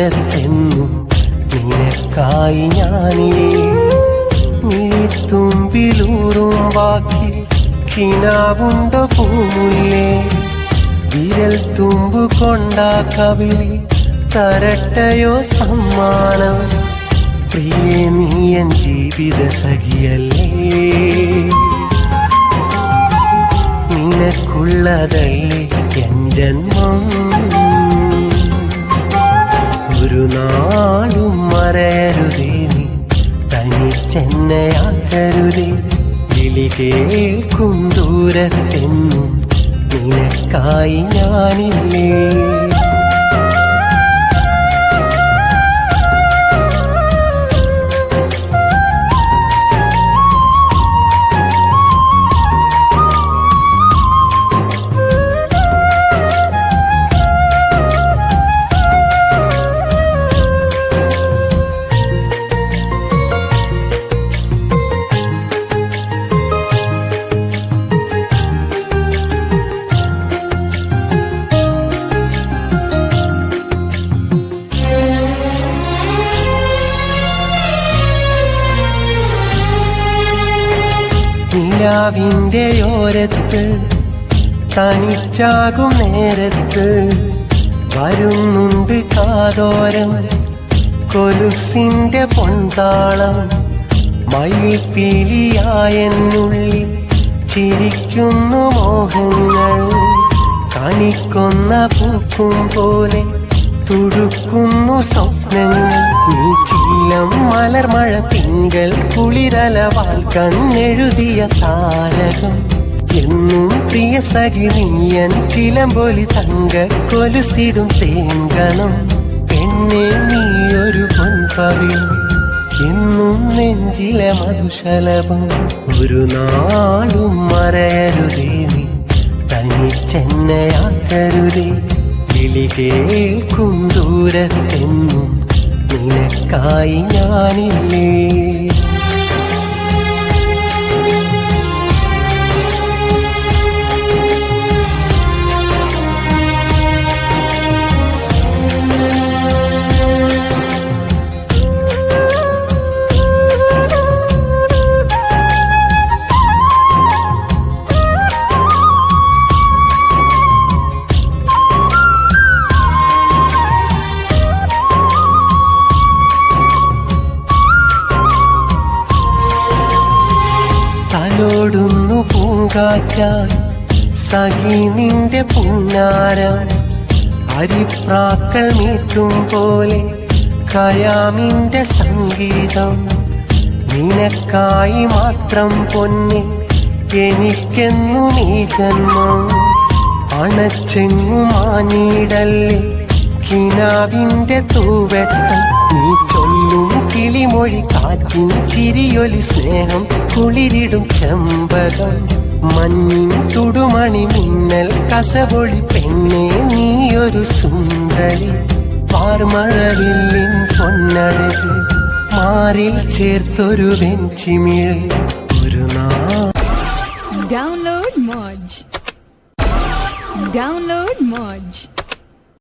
ദൂരത്തെന്നും നിനക്കായി ഞാനേ മിഴിത്തുമ്പിലൂറും ബാക്കി കിനാവുണ്ടോ പൂമുല്ലേ വിരൽ തുമ്പു കൊണ്ടാ കവിളി തരട്ടയോ സമ്മാനം പ്രിയേ നീയൻ ജീവിത സഖിയല്ലേ നിനക്കുള്ളതല്ലേ എൻ ജന്മം ഒരു നാളും മറയരുതേ നീ തനിച്ചെന്നയാക്കരുതേ വിളി കേൾക്കും ദൂരത്തെന്നും നിനക്കായി ഞാനില്ലേ നിലാവിന്റെ ഓരത്ത് തനിച്ചാകും നേരത്ത് വരുന്നുണ്ട് കാതോരം കൊലുസിന്റെ പൊൻതാളം മയിൽപ്പീലിയായെന്നുള്ളിൽ ചിരിക്കുന്നു മോഹങ്ങൾ കണിക്കൊന്ന പൂക്കും പോലെ തുടുക്കുന്നു സ്വപ്നങ്ങൾ നീ ചില്ലം മലർമഴ തിങ്കൾ കുളിരലവാൽ കണ്ണെഴുതിയ താരകം എന്നും പ്രിയ സഖി നീയൻ ചിലമ്പൊലി തങ്ക കൊലുസിടും തേങ്കണം പെണ്ണെ നീയൊരു പൊൻപവിൾ എന്നും നെഞ്ചിലെ മധുശലഭം ഒരു നാളും മറയരുതേ നീ തനിച്ചെന്നയാക്കരുതേ വിളി കേൾക്കും ദൂരത്തെന്നും നിനക്കായി ഞാനില്ലേ തലോടുന്നു പൂങ്കാറ്റാൻ സഖി നിന്റെ പുന്നാരം അരിപ്രാക്കൾ മീട്ടും പോലെ കയാമിന്റെ സംഗീതം നിനക്കായി മാത്രം പൊന്നെ എനിക്കെന്നും ഈ ജന്മം അണച്ചെങ്ങുമാഞ്ഞിടല്ലേ കിനാവിന്റെ തൂവെട്ടം നീ ചൊല്ലും കിളിമൊഴി കാറ്റിൻ ചിരിയൊലി സ്നേഹം കുളിരിടും ചെമ്പകം മഞ്ഞിൻ തുടുമണി മിന്നൽ കസവൊളി പെണ്ണെ നീയൊരു സുന്ദരി പാർമഴവില്ലിൻ പൊന്നഴക് മാറിൽ ചേർത്തൊരു വെഞ്ചിമിഴ് ഒരു Download Moj.